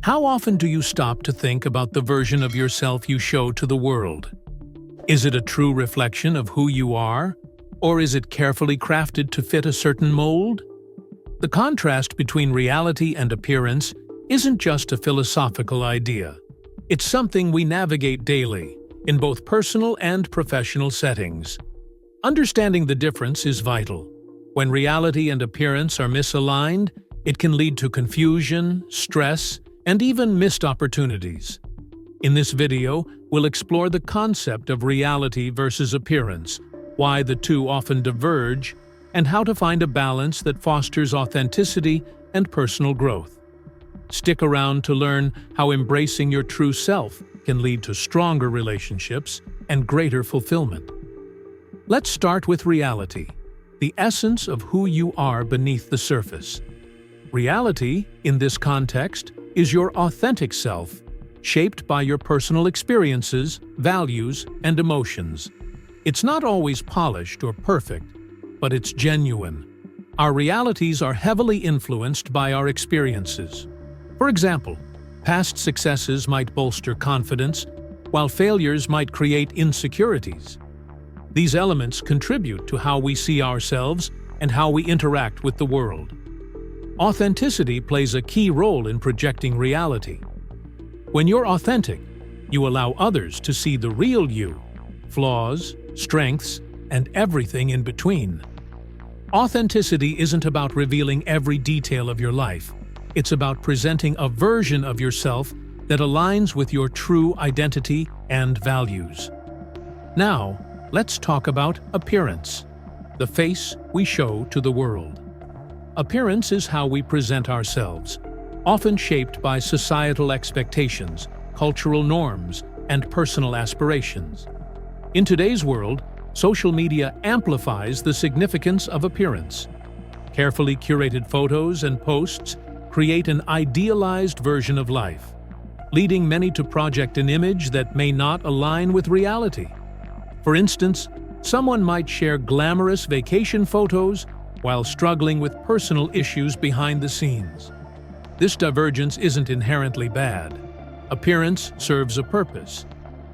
How often do you stop to think about the version of yourself you show to the world? Is it a true reflection of who you are, or is it carefully crafted to fit a certain mold? The contrast between reality and appearance isn't just a philosophical idea. It's something we navigate daily, in both personal and professional settings. Understanding the difference is vital. When reality and appearance are misaligned, it can lead to confusion, stress, and even missed opportunities. In this video, we'll explore the concept of reality versus appearance, why the two often diverge, and how to find a balance that fosters authenticity and personal growth. Stick around to learn how embracing your true self can lead to stronger relationships and greater fulfillment. Let's start with reality, the essence of who you are beneath the surface. Reality, in this context, is your authentic self, shaped by your personal experiences, values, and emotions. It's not always polished or perfect, but it's genuine. Our realities are heavily influenced by our experiences. For example, past successes might bolster confidence, while failures might create insecurities. These elements contribute to how we see ourselves and how we interact with the world. Authenticity plays a key role in projecting reality. When you're authentic, you allow others to see the real you, flaws, strengths, and everything in between. Authenticity isn't about revealing every detail of your life. It's about presenting a version of yourself that aligns with your true identity and values. Now, let's talk about appearance, the face we show to the world. Appearance is how we present ourselves, often shaped by societal expectations, cultural norms, and personal aspirations. In today's world, social media amplifies the significance of appearance. Carefully curated photos and posts create an idealized version of life, leading many to project an image that may not align with reality. For instance, someone might share glamorous vacation photos while struggling with personal issues behind the scenes. This divergence isn't inherently bad. Appearance serves a purpose.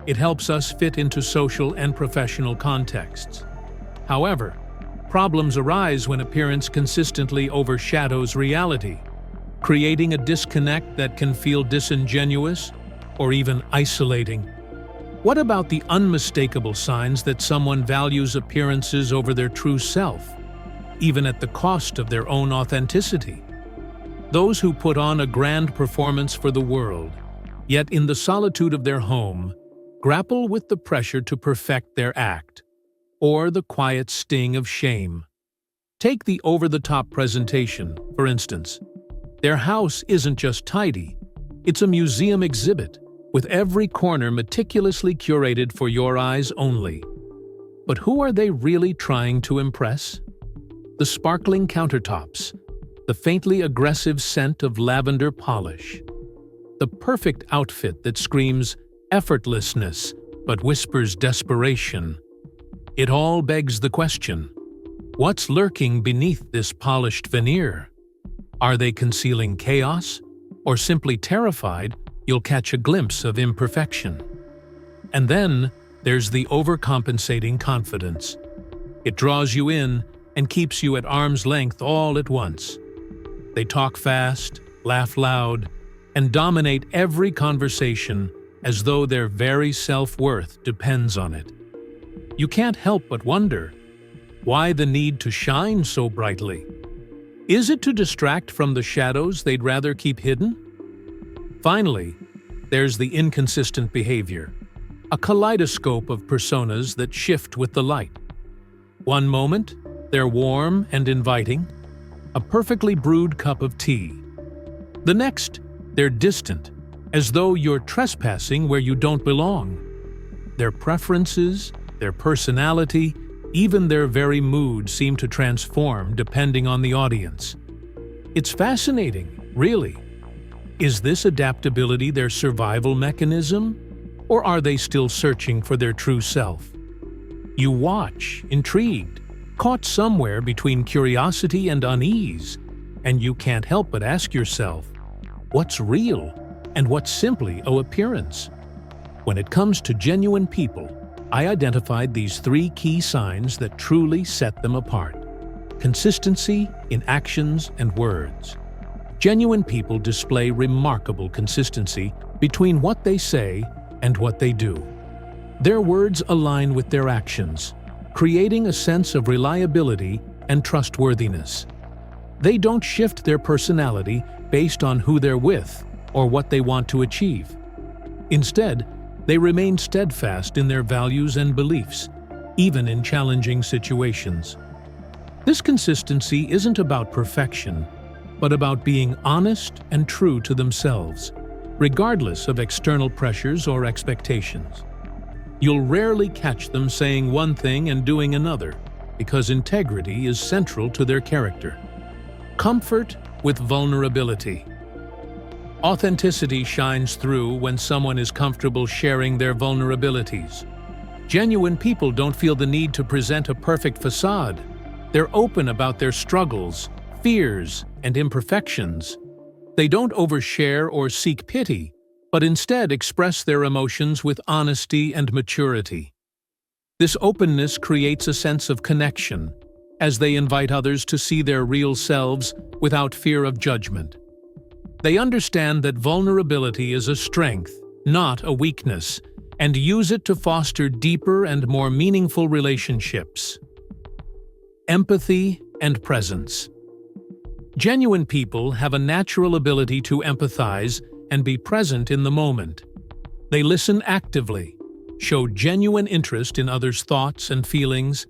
It helps us fit into social and professional contexts. However, problems arise when appearance consistently overshadows reality, creating a disconnect that can feel disingenuous or even isolating. What about the unmistakable signs that someone values appearances over their true self, even at the cost of their own authenticity? Those who put on a grand performance for the world, yet in the solitude of their home, grapple with the pressure to perfect their act, or the quiet sting of shame. Take the over-the-top presentation, for instance. Their house isn't just tidy, it's a museum exhibit, with every corner meticulously curated for your eyes only. But who are they really trying to impress? The sparkling countertops, the faintly aggressive scent of lavender polish, the perfect outfit that screams effortlessness but whispers desperation. It all begs the question, what's lurking beneath this polished veneer? Are they concealing chaos, or simply terrified you'll catch a glimpse of imperfection? And then there's the overcompensating confidence. It draws you in and keeps you at arm's length all at once. They talk fast, laugh loud, and dominate every conversation as though their very self-worth depends on it. You can't help but wonder, why the need to shine so brightly? Is it to distract from the shadows they'd rather keep hidden? Finally, there's the inconsistent behavior, a kaleidoscope of personas that shift with the light. One moment, they're warm and inviting, a perfectly brewed cup of tea. The next, they're distant, as though you're trespassing where you don't belong. Their preferences, their personality, even their very mood seem to transform depending on the audience. It's fascinating, really. Is this adaptability their survival mechanism, or are they still searching for their true self? You watch, intrigued, caught somewhere between curiosity and unease, and you can't help but ask yourself, what's real? and what's simply an appearance. When it comes to genuine people, I identified these 3 key signs that truly set them apart. Consistency in actions and words. Genuine people display remarkable consistency between what they say and what they do. Their words align with their actions, creating a sense of reliability and trustworthiness. They don't shift their personality based on who they're with or what they want to achieve. Instead, they remain steadfast in their values and beliefs, even in challenging situations. This consistency isn't about perfection, but about being honest and true to themselves, regardless of external pressures or expectations. You'll rarely catch them saying one thing and doing another, because integrity is central to their character. Comfort with vulnerability. Authenticity shines through when someone is comfortable sharing their vulnerabilities. Genuine people don't feel the need to present a perfect facade. They're open about their struggles, fears, and imperfections. They don't overshare or seek pity, but instead express their emotions with honesty and maturity. This openness creates a sense of connection, as they invite others to see their real selves without fear of judgment. They understand that vulnerability is a strength, not a weakness, and use it to foster deeper and more meaningful relationships. Empathy and presence. Genuine people have a natural ability to empathize and be present in the moment. They listen actively, show genuine interest in others' thoughts and feelings,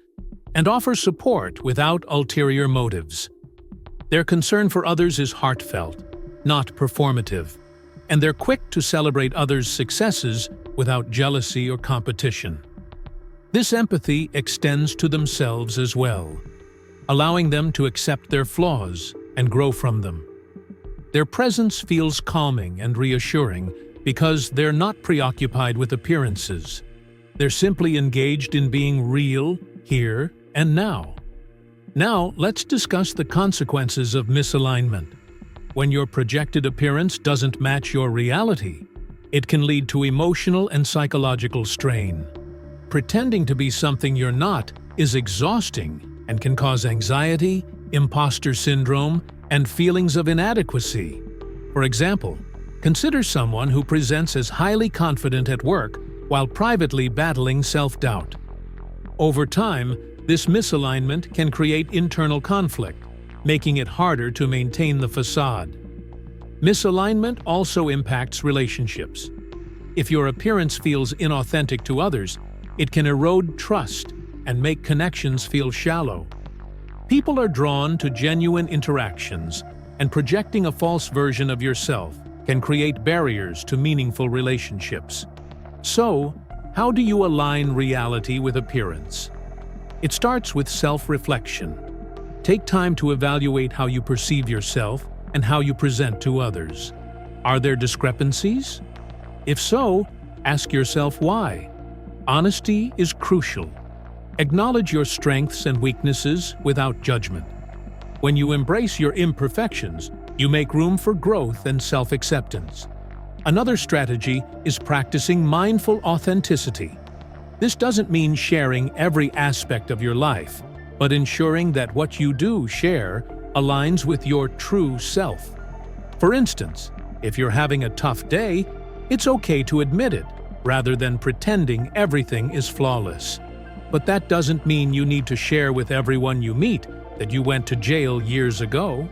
and offer support without ulterior motives. Their concern for others is heartfelt, not performative, and they're quick to celebrate others' successes without jealousy or competition. This empathy extends to themselves as well, allowing them to accept their flaws and grow from them. Their presence feels calming and reassuring because they're not preoccupied with appearances. They're simply engaged in being real, here and now. Now, let's discuss the consequences of misalignment. When your projected appearance doesn't match your reality, it can lead to emotional and psychological strain. Pretending to be something you're not is exhausting and can cause anxiety, imposter syndrome, and feelings of inadequacy. For example, consider someone who presents as highly confident at work while privately battling self-doubt. Over time, this misalignment can create internal conflict, making it harder to maintain the facade. Misalignment also impacts relationships. If your appearance feels inauthentic to others, it can erode trust and make connections feel shallow. People are drawn to genuine interactions, and projecting a false version of yourself can create barriers to meaningful relationships. So, how do you align reality with appearance? It starts with self-reflection. Take time to evaluate how you perceive yourself and how you present to others. Are there discrepancies? If so, ask yourself why. Honesty is crucial. Acknowledge your strengths and weaknesses without judgment. When you embrace your imperfections, you make room for growth and self-acceptance. Another strategy is practicing mindful authenticity. This doesn't mean sharing every aspect of your life, but ensuring that what you do share aligns with your true self. For instance, if you're having a tough day, it's okay to admit it, rather than pretending everything is flawless. But that doesn't mean you need to share with everyone you meet that you went to jail years ago.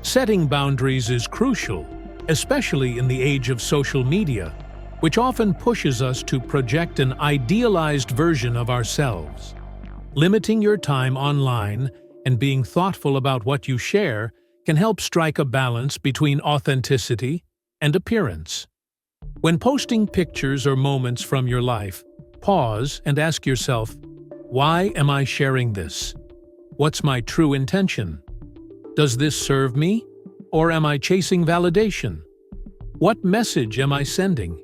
Setting boundaries is crucial, especially in the age of social media, which often pushes us to project an idealized version of ourselves. Limiting your time online and being thoughtful about what you share can help strike a balance between authenticity and appearance. When posting pictures or moments from your life, pause and ask yourself, why am I sharing this? What's my true intention? Does this serve me? Or am I chasing validation? What message am I sending?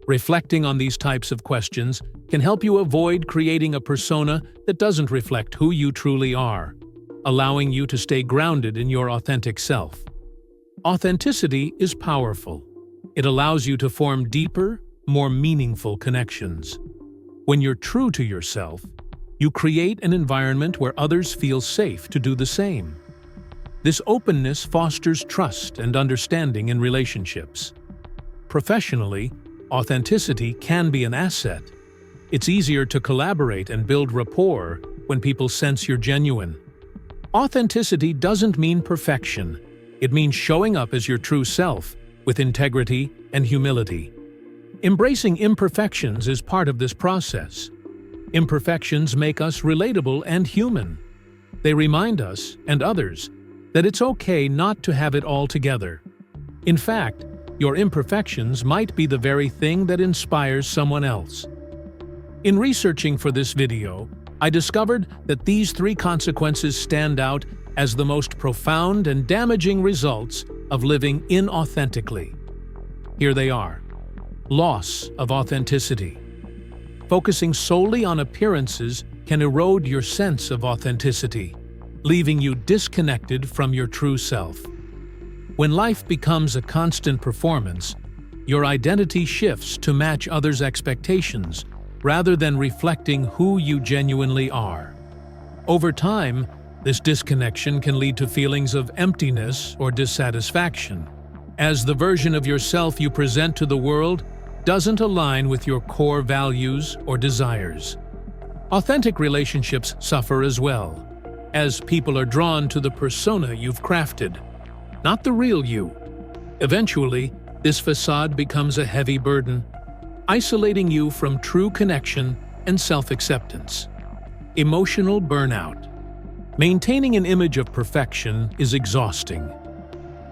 Reflecting on these types of questions can help you avoid creating a persona that doesn't reflect who you truly are, allowing you to stay grounded in your authentic self. Authenticity is powerful. It allows you to form deeper, more meaningful connections. When you're true to yourself, you create an environment where others feel safe to do the same. This openness fosters trust and understanding in relationships. Professionally, authenticity can be an asset. It's easier to collaborate and build rapport when people sense you're genuine. Authenticity doesn't mean perfection. It means showing up as your true self, with integrity and humility. Embracing imperfections is part of this process. Imperfections make us relatable and human. They remind us, and others, that it's okay not to have it all together. In fact, your imperfections might be the very thing that inspires someone else. In researching for this video, I discovered that these 3 consequences stand out as the most profound and damaging results of living inauthentically. Here they are. Loss of authenticity. Focusing solely on appearances can erode your sense of authenticity, leaving you disconnected from your true self. When life becomes a constant performance, your identity shifts to match others' expectations rather than reflecting who you genuinely are. Over time, this disconnection can lead to feelings of emptiness or dissatisfaction, as the version of yourself you present to the world doesn't align with your core values or desires. Authentic relationships suffer as well, as people are drawn to the persona you've crafted, not the real you. Eventually, this facade becomes a heavy burden, isolating you from true connection and self-acceptance. Emotional burnout. Maintaining an image of perfection is exhausting.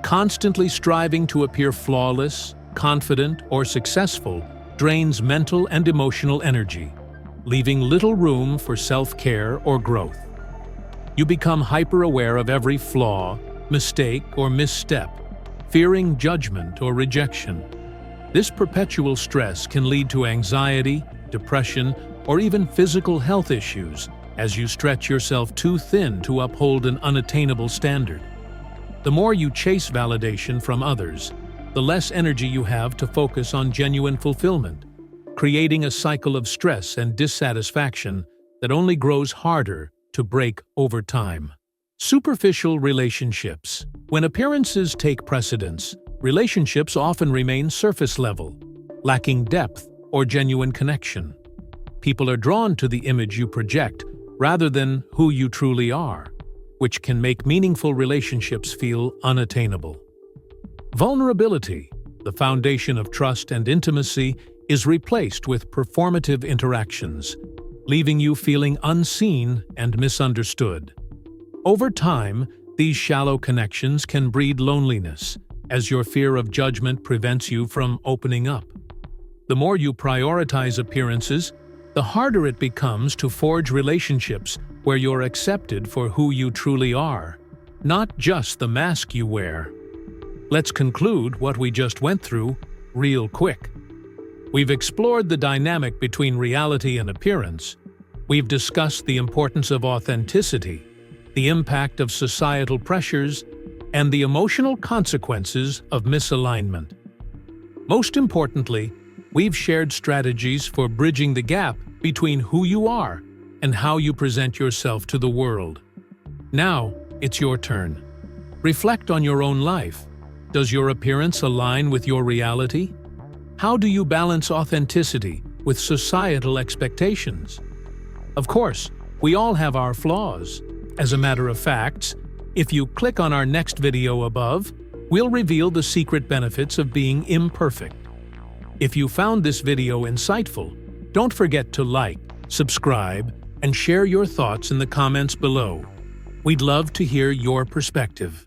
Constantly striving to appear flawless, confident, or successful drains mental and emotional energy, leaving little room for self-care or growth. You become hyper-aware of every flaw, mistake, or misstep, fearing judgment or rejection. This perpetual stress can lead to anxiety, depression, or even physical health issues as you stretch yourself too thin to uphold an unattainable standard. The more you chase validation from others, the less energy you have to focus on genuine fulfillment, creating a cycle of stress and dissatisfaction that only grows harder to break over time. Superficial relationships. When appearances take precedence, relationships often remain surface level, lacking depth or genuine connection. People are drawn to the image you project rather than who you truly are, which can make meaningful relationships feel unattainable. Vulnerability, the foundation of trust and intimacy, is replaced with performative interactions, leaving you feeling unseen and misunderstood. Over time, these shallow connections can breed loneliness, as your fear of judgment prevents you from opening up. The more you prioritize appearances, the harder it becomes to forge relationships where you're accepted for who you truly are, not just the mask you wear. Let's conclude what we just went through real quick. We've explored the dynamic between reality and appearance. We've discussed the importance of authenticity, the impact of societal pressures, and the emotional consequences of misalignment. Most importantly, we've shared strategies for bridging the gap between who you are and how you present yourself to the world. Now, it's your turn. Reflect on your own life. Does your appearance align with your reality? How do you balance authenticity with societal expectations? Of course, we all have our flaws. As a matter of fact, if you click on our next video above, we'll reveal the secret benefits of being imperfect. If you found this video insightful, don't forget to like, subscribe, and share your thoughts in the comments below. We'd love to hear your perspective.